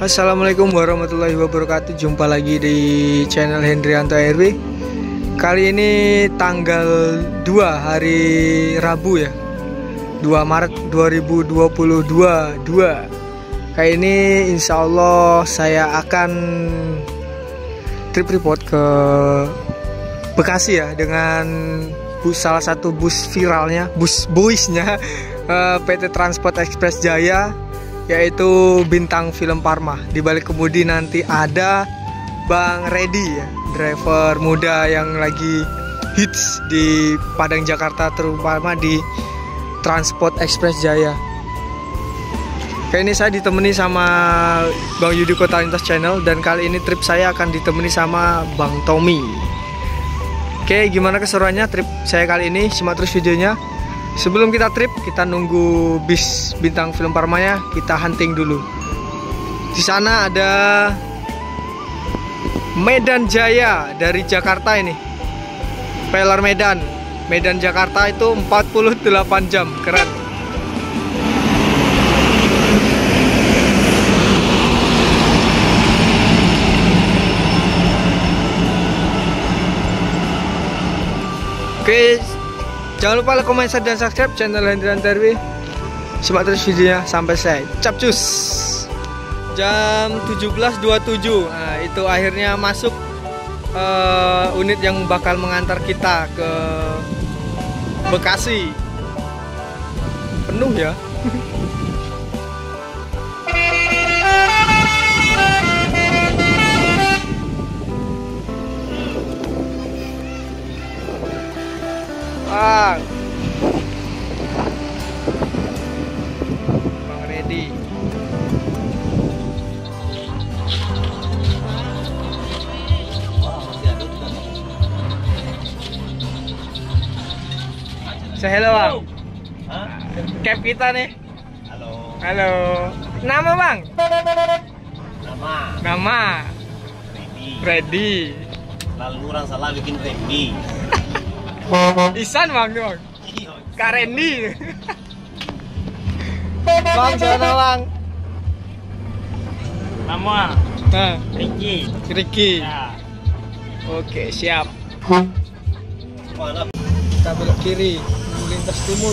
Assalamualaikum warahmatullahi wabarakatuh. Jumpa lagi di channel Hendrianto RW. Kali ini tanggal 2 hari Rabu ya, 2 Maret 2022. Kali ini insya Allah saya akan trip report ke Bekasi ya, dengan salah satu bus viralnya, busnya PT Transport Express Jaya, yaitu Bintang Film Parma. Di balik kemudi nanti ada Bang Reddy ya, driver muda yang lagi hits di Padang Jakarta, terutama di Transport Express Jaya. Kali ini saya ditemani sama Bang Yudi Kotalintas Channel, dan kali ini trip saya akan ditemani sama Bang Tommy. Oke, gimana keseruannya trip saya kali ini? Simak terus videonya. Sebelum kita trip, kita nunggu bis Bintang Film Parmanya, kita hunting dulu. Di sana ada Medan Jaya dari Jakarta ini. Pelar Medan Jakarta itu 48 jam, keren. Oke, jangan lupa like, comment, share, dan subscribe channel Hendrianto RW. Simak terus videonya sampai selesai. Capcus. Jam 17.27. Nah, itu akhirnya masuk unit yang bakal mengantar kita ke Bekasi. Penuh ya. Bang Reddy. Say hello Bang. Cap kita nih. Halo. Nama Bang? Nama. Reddy. Lalu orang salah bikin Reddy. Isan Bang, Kak Randy. Bang, sana Bang. Nama Nah, Ricky. ya. Oke, siap. Mana? Kita belok kiri, lintas timur.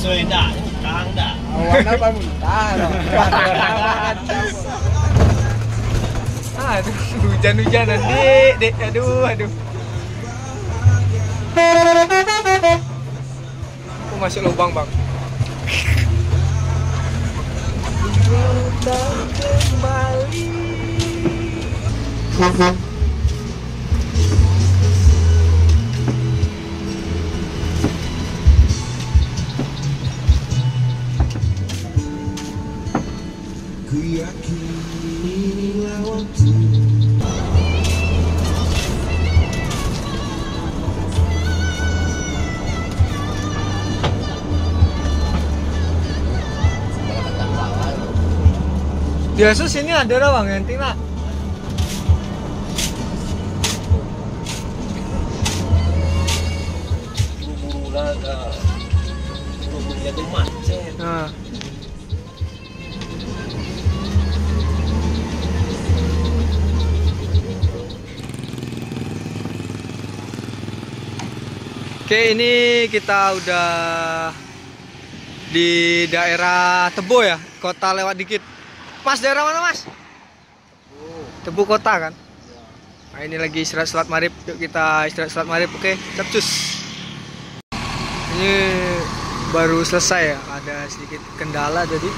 Sudah, sekarang dah. Warna apa muntah? Aduh, hujan-hujanan dek. Aduh. Aku masih lubang Bang. Kembali. Di Asus ini ada lah Bang, nanti lah. Buru-buru lah, buru-burunya tuh macet. Nah. Oke, ini kita udah di daerah Tebo ya, kota lewat dikit. Mas, daerah mana Mas? Tebo kota kan? Nah, ini lagi istirahat sholat maghrib. Yuk kita istirahat sholat maghrib. Oke, capcus. Ini baru selesai ya, ada sedikit kendala tadi.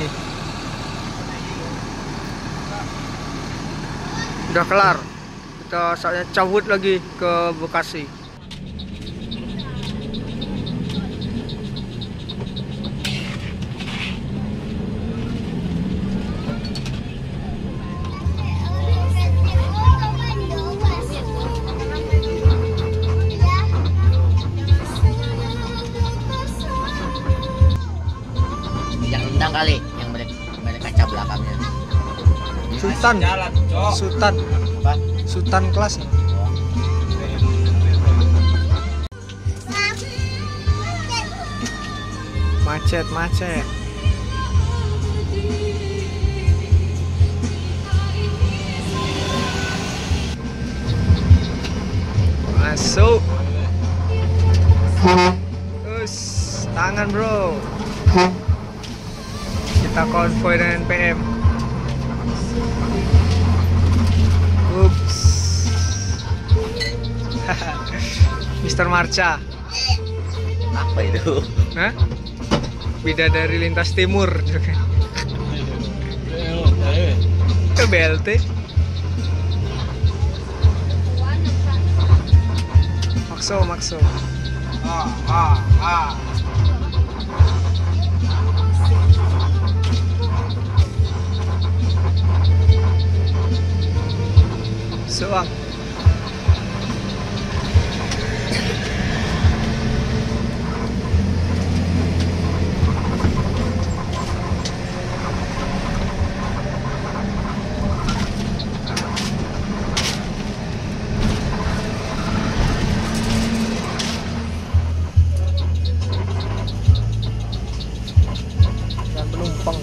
Nih, udah kelar. Kita saatnya cabut lagi ke Bekasi. Sultan. Jalan, Cok. Sultan. Apa? Sultan kelas. Macet, macet. Masuk. Terus tangan, bro. Kita konvoy dengan PM. Ups. Mr. Marcha. Apa itu? Hah? Bidadari lintas timur. Ke BLT. Makso. Soang. Dan penumpang.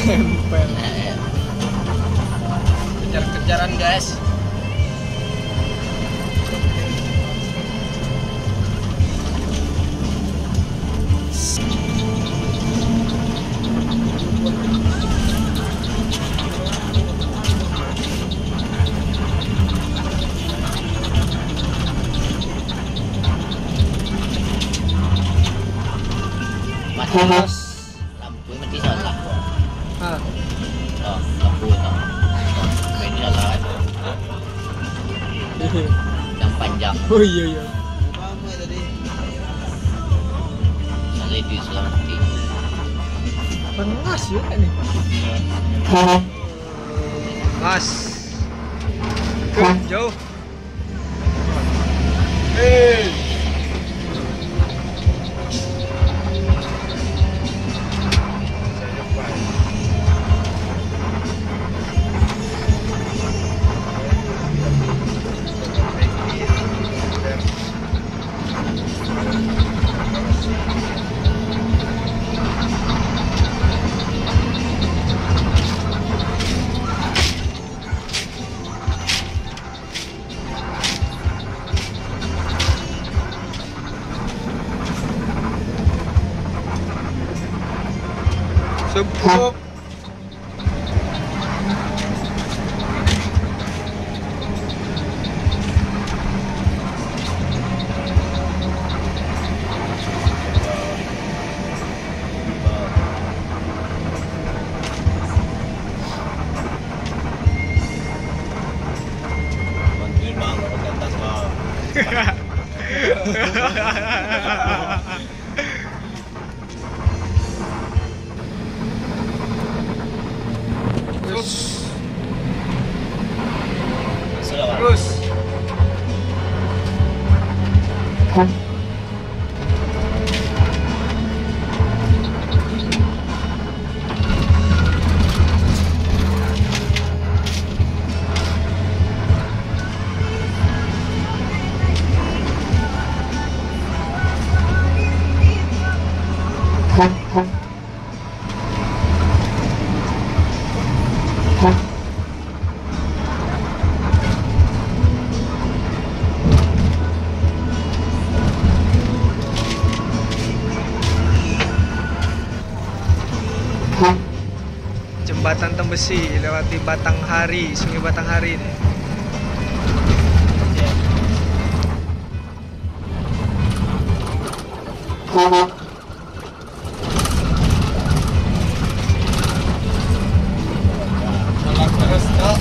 Tempel. Kejar-kejaran, guys. Mas. Lampu mati nyala. Ah, Oh, lampu itu. Main nyala itu. Yang panjang. oh iya. Apa tadi? Nyala itu sudah mati. Panas ya nih. Mas. Jauh. Sebuk. Bantuin bang, ke atas bang. Terus. Sudah bang. Terus. Jembatan Tembesi lewati Batanghari, Sungai Batanghari ini. Jalan terus, Cok.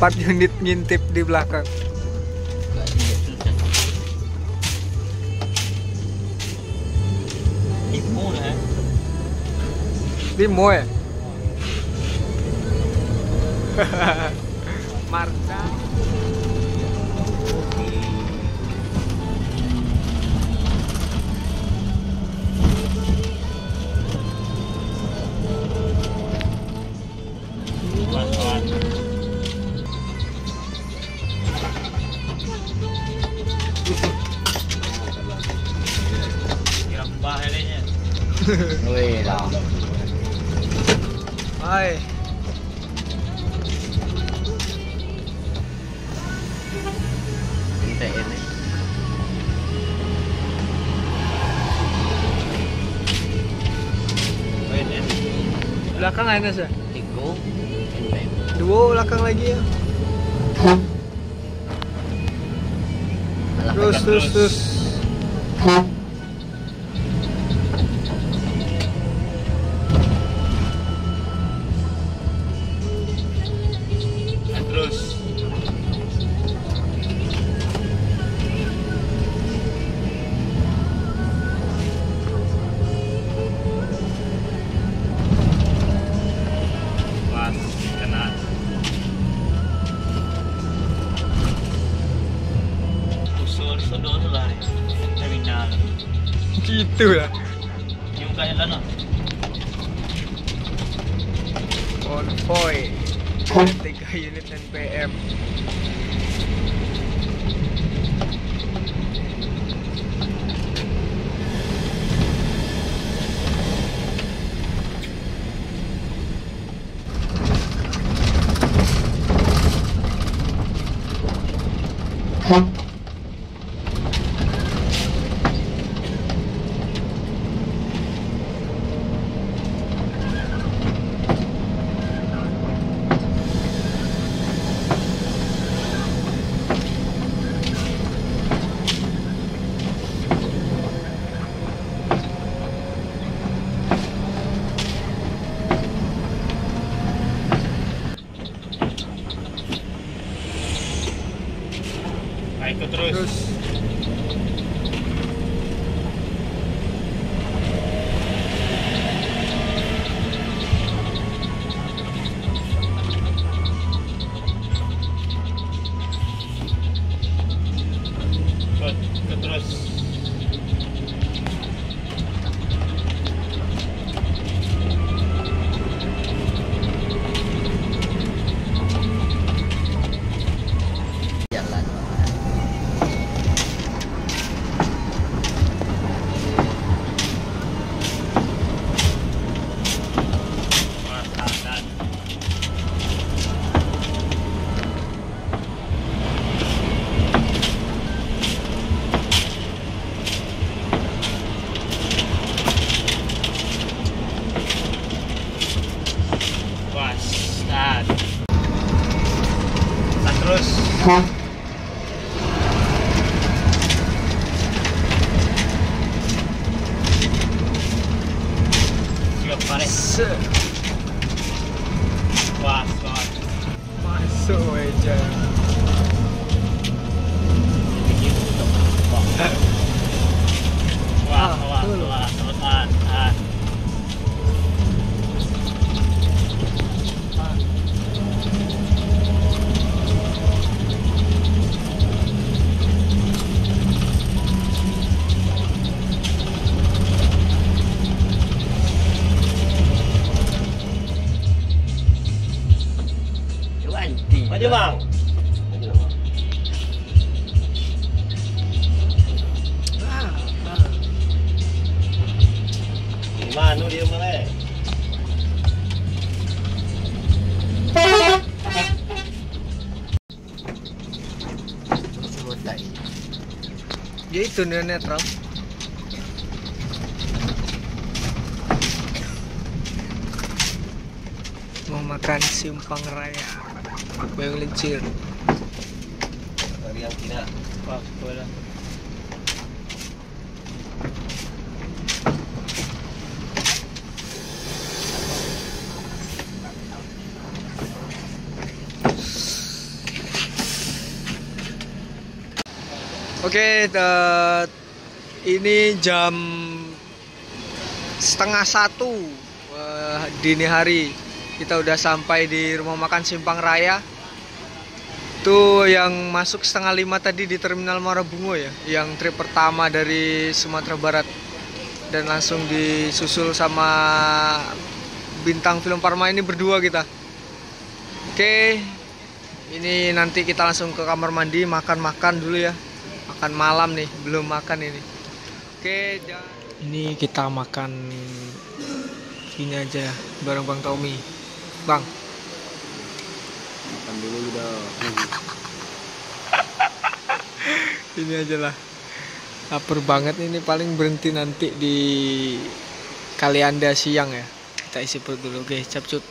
4 unit ngintip di belakang. Gak susah. Ibu ya. Limo ya. Marca. Wih lah. Hai. Ini ini. Belakang Anes ya? Tigo. Dua belakang lagi ya. Terus. Gitu lah. Yung kaya ka na. Konvoy 3 unit NPM. Ikut terus. Ikut terus. Jalan. Terus. Siap pares. Wah, Masuk aja. Wah. Maju bang. Gimana dia mulai? Ya itu nih netral. Mau makan simpang raya. Bayang Lincir. Yang tidak apa-apa. Oke, ini jam setengah 1 dini hari. Kita udah sampai di rumah makan Simpang Raya. Itu yang masuk setengah 5 tadi di Terminal Marabungo ya, yang trip pertama dari Sumatera Barat. Dan langsung disusul sama bintang film Parma ini berdua kita. Oke, ini nanti kita langsung ke kamar mandi, makan-makan dulu ya. Makan malam nih, belum makan ini. Oke, ini kita makan ini aja ya, bareng Bang Tommy. Bang, Makan dulu udah. ini aja lah. Lapar banget ini, paling berhenti nanti di Kalianda siang ya. Kita isi perut dulu. Oke, capcut.